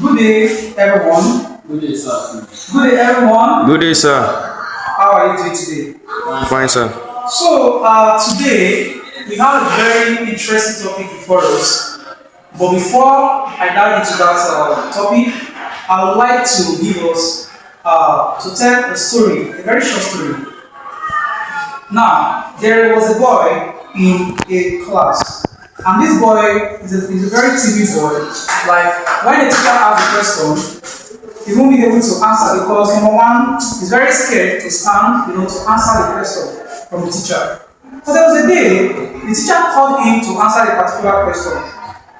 Good day, everyone. Good day, sir. Good day, everyone. Good day, sir. How are you doing today? Fine, sir. So, today we have a very interesting topic before us. But before I dive into that topic, I would like to give us to tell a story, a very short story. Now, there was a boy in a class, and this boy is a very timid boy. Like when the teacher asks a question, he won't be able to answer because number one, he's very scared to stand, to answer the question from the teacher. So there was a day the teacher called him to answer a particular question,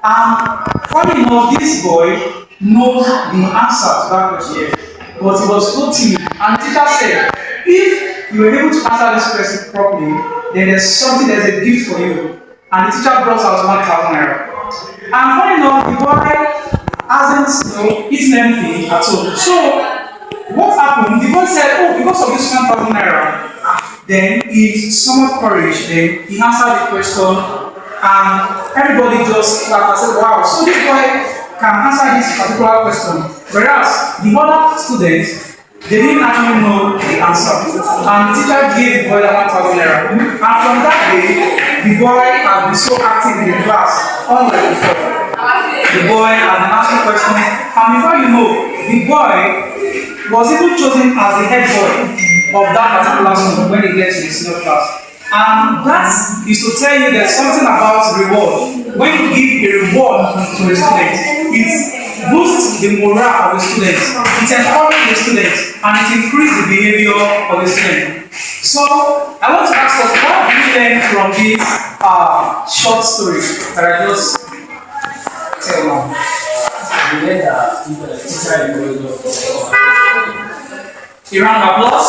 and funny enough, this boy knows the answer to that question, but he was so timid. And the teacher said, if you were able to answer this question properly, then there's a gift for you. And the teacher brought out 1,000 naira. And funny enough, the boy hasn't eaten anything at all. So what happened? The boy said, oh, because of this 1,000 naira, then he summoned courage, then he answered the question, and everybody just clapped and said, wow, so this boy can answer this particular question. Whereas the other students, they didn't actually know the answer. And the teacher gave the boy that 1,000 naira. And from that day, the boy has been so active in the class, unlike before. The boy has been asking questions, and before you know, the boy was even chosen as the head boy of that particular school when he gets to the senior class. And that is to tell you there's something about reward. When you give a reward to a student, it boosts the morale of the student, it encourages the student, and it increases the behavior of the student. So, I want to ask us, what do we learn from this short story that I just tell now? We learned that if a teacher is A round of applause.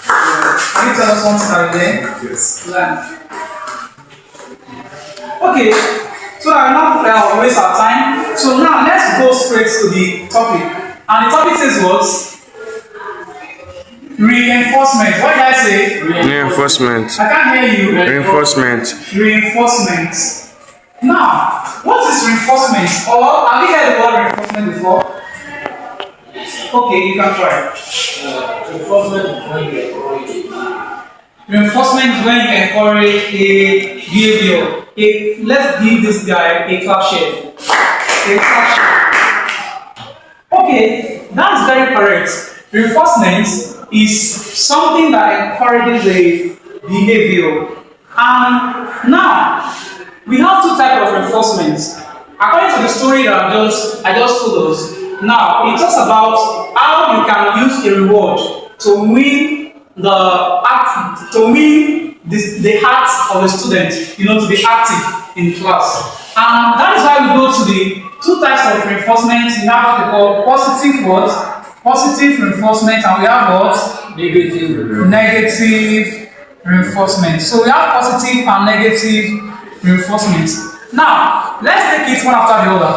Can you tell us something that we learned? Yes. Okay, so I will not waste our time. So now let's go straight to the topic. And the topic says what? Reinforcement. What did I say? Reinforcement. I can't hear you. Reinforcement. Reinforcement. Now, what is reinforcement? Or have you heard the word reinforcement before? Okay, you can try. Reinforcement is when you encourage a behavior. Let's give this guy a clap share. A clap share. Okay, that's very correct. Reinforcement is something that encourages a behavior. And now, we have two types of reinforcements. According to the story that I just told us, now it talks about how you can use a reward to win the heart of a student, to be active in class. And that is why we go to the two types of reinforcement. We have what we call positive reinforcement, and we have what? Negative reinforcement. So we have positive and negative reinforcement. Now, let's take it one after the other.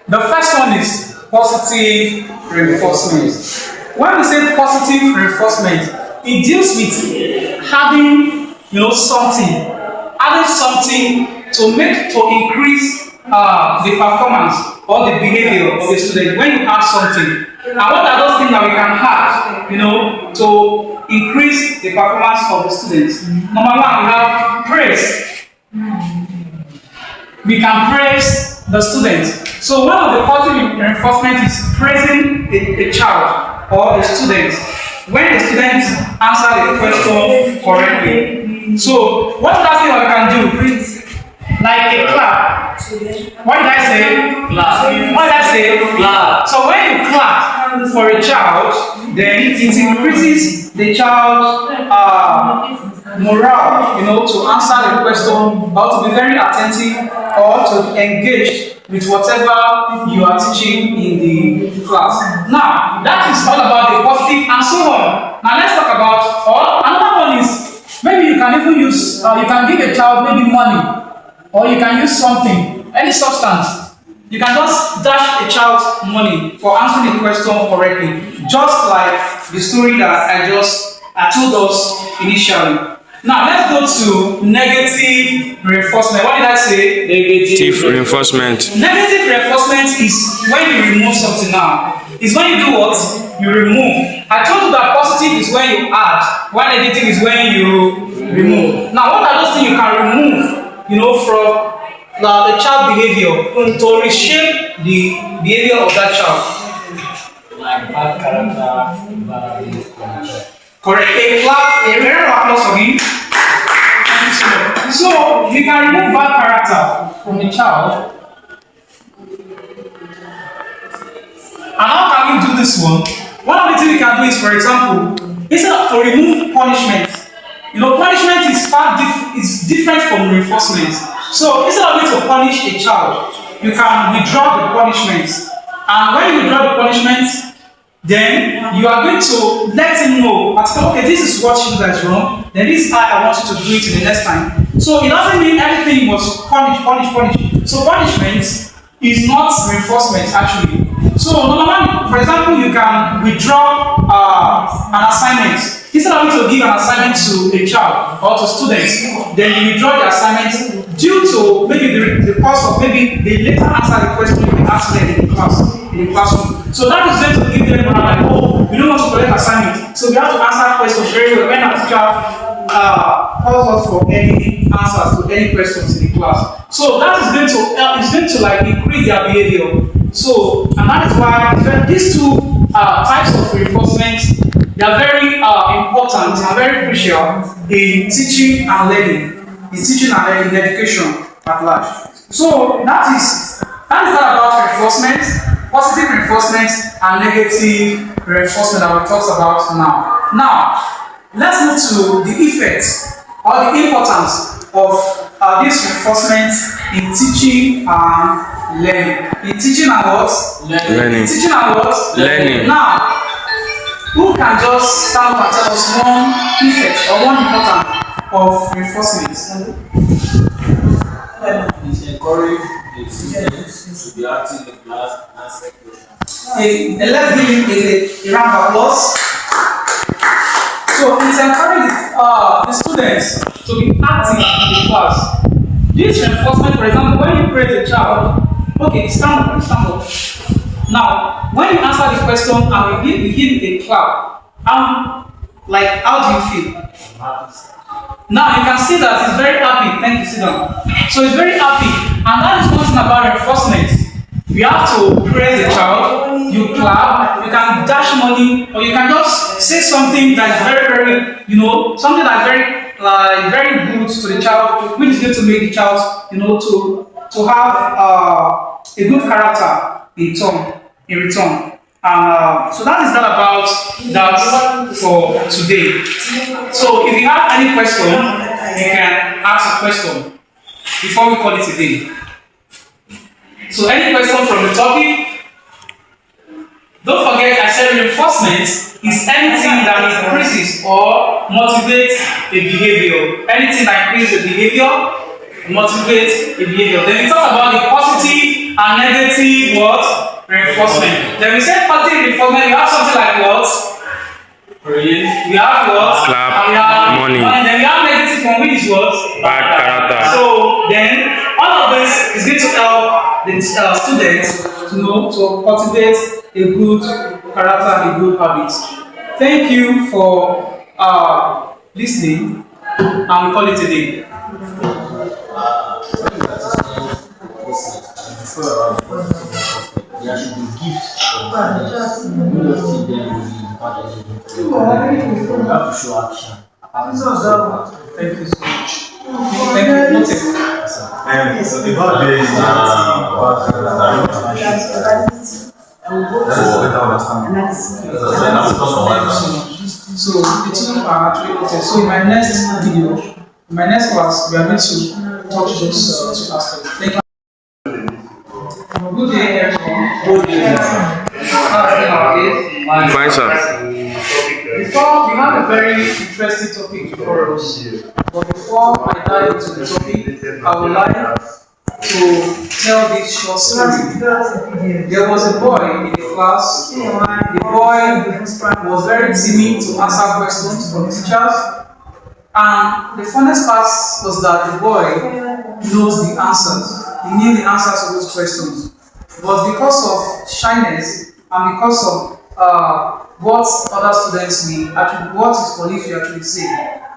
The first one is positive reinforcement. When we say positive reinforcement, it deals with having something to increase the performance or the behavior of the student. When you add something, and what are those things that we can have, to increase the performance of the students? Number one, we have praise. We can praise the student. So one of the positive reinforcement is praising a child or a student when the student answer the question correctly. So what is that thing that we can do? Like a clap. What did I say? Clap. What did I say? Clap. So when you clap for a child, then it increases the child's morale, to answer the question, or to be very attentive, or to engage with whatever you are teaching in the class. Now, that is all about the positive and so on. Now let's talk about, or another one is, maybe you can even use, you can give a child maybe money, or you can use something, any substance. You can just dash a child money for answering the question correctly, just like the story that I told us initially. Now let's go to negative reinforcement. What did I say? Negative reinforcement. Negative reinforcement is when you remove something now. It's when you do what? You remove. I told you that positive is when you add, while negative is when you remove. Now, what are those things you can remove, from the child behavior to reshape the behavior of that child? Like bad character, bad behavior. Correct. A very applause for him. Thank you so much. So, we can remove bad character from the child. And how can we do this one? One of the things we can do is, for example, instead of to remove punishment, punishment is different from reinforcement. So instead of to punish a child, you can withdraw the punishment. And when you withdraw the punishment, then you are going to let him know, okay, this is what you do that is wrong, then this is how I want you to do it in the next time. So it doesn't mean everything must punish. So punishment is not reinforcement actually. So normally, for example, you can withdraw an assignment. Instead of you to give an assignment to a child or to students, then you withdraw the assignment due to maybe the cause of maybe they later answer the question you asked them in the classroom. So that is going to give them like, oh, we don't want to collect assignment, so we have to answer questions very well when our teacher calls us for any answers to any questions in the class. So that is going to help. It's going to like increase their behavior. So, and that is why these two types of reinforcement, they are very important and very crucial in teaching and learning, in education at large. So that is about reinforcement, positive reinforcement and negative reinforcement that we talked about now. Now, let's move to the effects or the importance of this reinforcement in teaching and learning. In teaching and what? Learning. In teaching and what? Learning. Now, who can just stand up and tell us one effect or one importance of reinforcement? It encourages the students to be active in class and answer questions. Let's give him a round of applause. So it encourages the students to be active in the class. This reinforcement, for example, when you praise a child, okay, stand up. Now, when you answer the question and we give a clap, how do you feel? Now you can see that he's very happy. Thank you, sit down. So he's very happy, and that is one thing about reinforcement. You have to praise the child, you clap, you can dash money, or you can just say something that is very, very, something that is very good to the child, which is going to make the child, to have a good character in return. So that is not about that for today. So if you have any question, you can ask a question before we call it a day. So any question from the topic? Don't forget, I said reinforcement is anything that increases or motivates a behavior. Anything that increases a behavior, motivates a behavior. Then we talk about the positive and negative what? Reinforcement. Then we say positive reinforcement, you have something like what? Praise. We have what? Clap, and we have money. And then we have negative one, which is what? Bad character. So then all of this is going to help the students to cultivate a good character and a good habit. Thank you for listening, and we call it a day. There should be gifts for students. We don't see them with you have to show action. Thank you so much. Thank you. Noted. So the God is So the two are actually noted. So in my next video, in my next class, we are going to touch those two aspects. Thank you. Good day, everyone. Good day. Fine, sir. Before we have a very interesting topic before us, but before I dive into the topic, I would like to tell this short story. There was a boy in the class. The boy was very timid to answer questions from teachers. And the funniest part was that the boy knows the answers. He knew the answers to those questions. But because of shyness and because of what other students will actually, what his colleagues will actually say.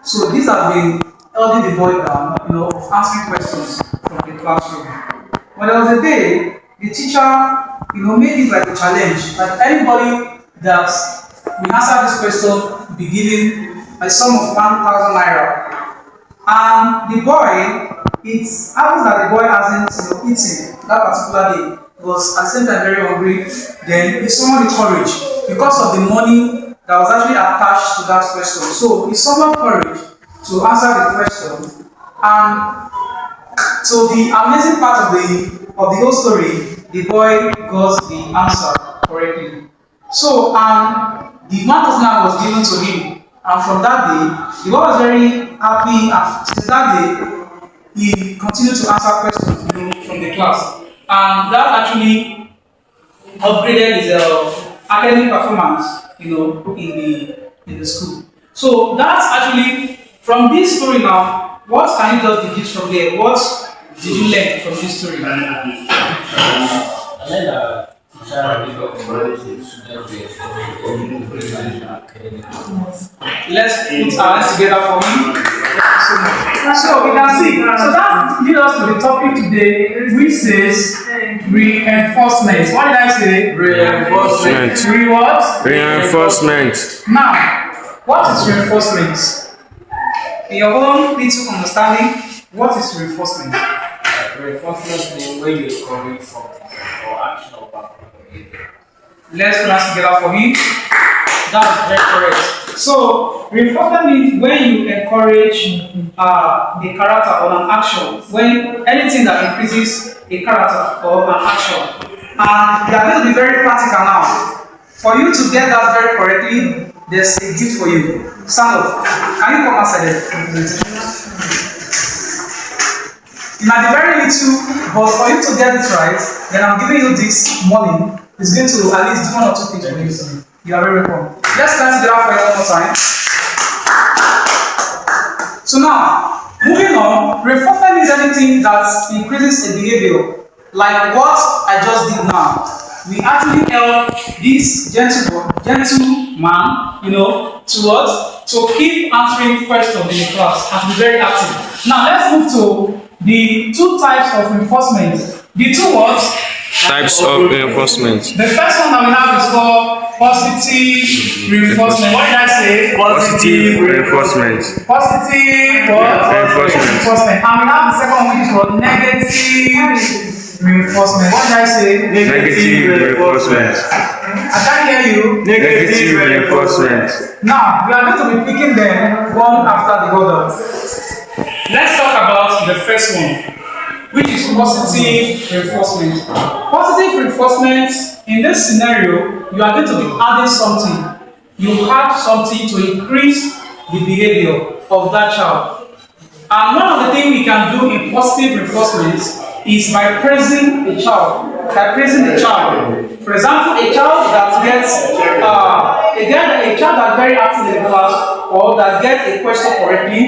So these have been holding the boy down, of answering questions from the classroom. But there was a day, the teacher, made it like a challenge. Like anybody that will answer this question, be given a sum of 1,000 naira. And the boy, it happens that the boy hasn't, eaten that particular day. He was at the same time very hungry. Then he summoned the courage because of the money that was actually attached to that question. So he summoned courage to answer the question. And so the amazing part of the whole story, the boy got the answer correctly. So the 1,000 was given to him, and from that day, the boy was very happy. And since that day, he continued to answer questions, from the class, and that actually upgraded his academic performance, in the school. So that's actually from this story now. What can you just deduce from there? What did you learn from this story? I learned that let's put our hands together for me. So we can see. So that leads us to the topic today, which says reinforcement. What did I say? Reinforcement. What? Reinforcement. Now, what is reinforcement? In your own little understanding, what is reinforcement? Reinforcement means when you encourage something or action or performance. Let's put us together for him. That's very correct. So, reinforcement means when you encourage the character or an action, when anything that increases a character or an action. And we are going to be very practical now. For you to get that very correctly, there's a gift for you. Stand up. Can you come outside the presentation? It might be very little, but for you to get it right, then I'm giving you this morning. It's going to at least do 1 or 2 things for you. You are very welcome. Let's stand together for it one more time. So now, moving on, reinforcement means anything that increases a behavior, like what I just did now. We actually help this gentleman, to what? To keep answering questions in the class and to be very active. Now let's move to the 2 types of reinforcement. The 2 what? Types of reinforcement. The first one that we have is called positive reinforcement. What did I say? Positive reinforcement. Positive reinforcement. And we have the second one, which is called negative reinforcement. What did I say? Negative reinforcement. I can't hear you. Negative reinforcement. Now, we are going to be picking them one after the other. Let's talk about the first one, which is positive reinforcement. Positive reinforcement, in this scenario, you are going to be adding something. You add something to increase the behavior of that child. And one of the things we can do in positive reinforcement is by praising a child. By praising the child. For example, a child that gets a child that's very active in the class or that gets a question correctly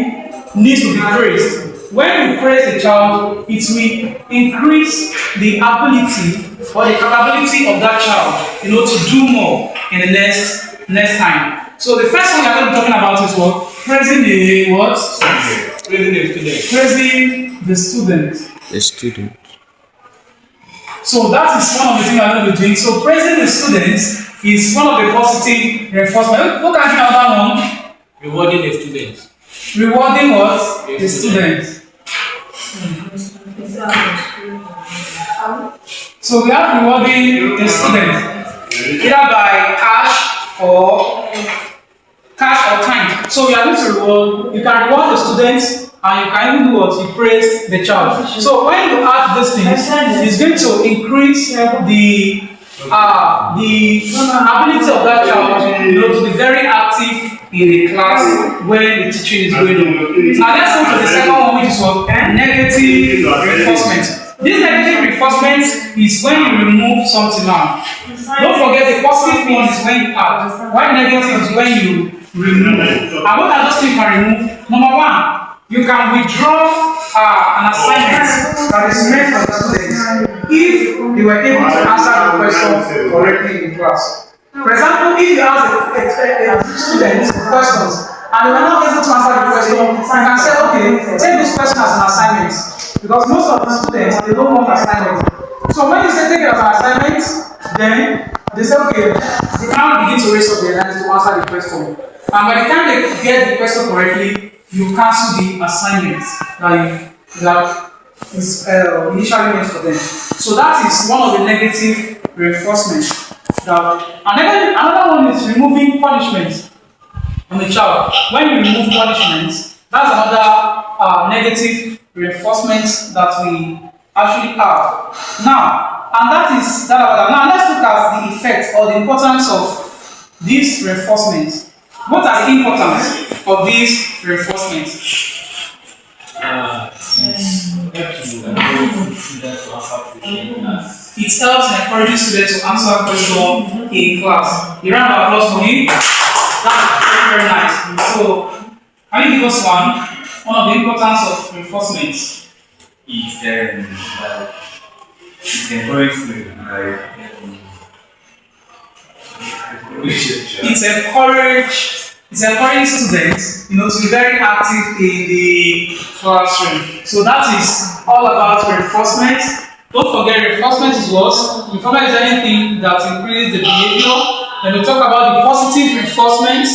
needs to be praised. When you praise a child, it will increase the ability or the capability of that child, to do more in the next time. So the first thing we are going to be talking about is what? Praising the what? Praising the student. Praising the student. The student. So that is one of the things we are going to be doing. So praising the students is one of the positive reinforcement. Who can do another one? Rewarding the students. Rewarding what? The students. So we have rewarding the students either by cash or time. So we are going to reward. You can reward the students and you can even do what? You praise the child. So when you add these things, it's going to increase the ability of that child, to be very active in the class when the teaching is going on. Now let's go to the second one, which is what? Negative reinforcement. This negative reinforcement is when you remove something now. Don't forget the positive one is when you add, while negative is when you remove. And what are those things you can remove? Number one, you can withdraw an assignment that is meant for the students if they were able to answer the question correctly in class. For example, if you ask a student questions and they were not able to answer the question, you can say, okay, take this question as an assignment. Because most of the students, they don't want assignments. So when you say take it as an assignment, then they say, okay, they now begin to raise up their hands to answer the question. And by the time they get the question correctly, you cancel the assignment that is initially meant for them. So that is one of the negative reinforcements. Another one is removing punishment on the child. When you remove punishment, that's another negative reinforcement that we actually have. Now, and that is that. Now let's look at the effect or the importance of these reinforcements. What are the importance of these reinforcements? It helps and encourages students to answer questions in class. A round of applause for him. That's very, very nice. So, can you give us one of the importance of reinforcements? It encourages It's encouraging students, to be very active in the classroom. So that is all about reinforcement. Don't forget, reinforcement is what? Reinforcement is anything that increases the behavior. When we talk about the positive reinforcement,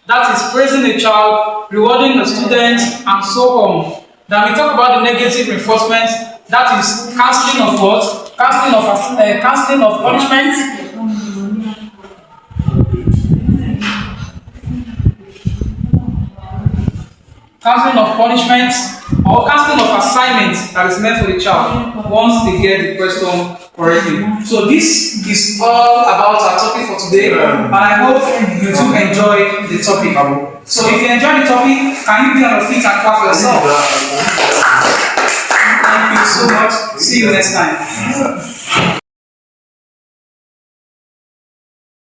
that is praising the child, rewarding the student, and so on. Then we talk about the negative reinforcement, that is cancelling of what? Cancelling of punishment. Cancelling of punishment or cancelling of assignment that is meant for the child once they get the question correctly. So this is all about our topic for today, and I hope you do enjoy the topic. So if you enjoy the topic, can you be on your feet and clap for yourself? Thank you so much. See you next time.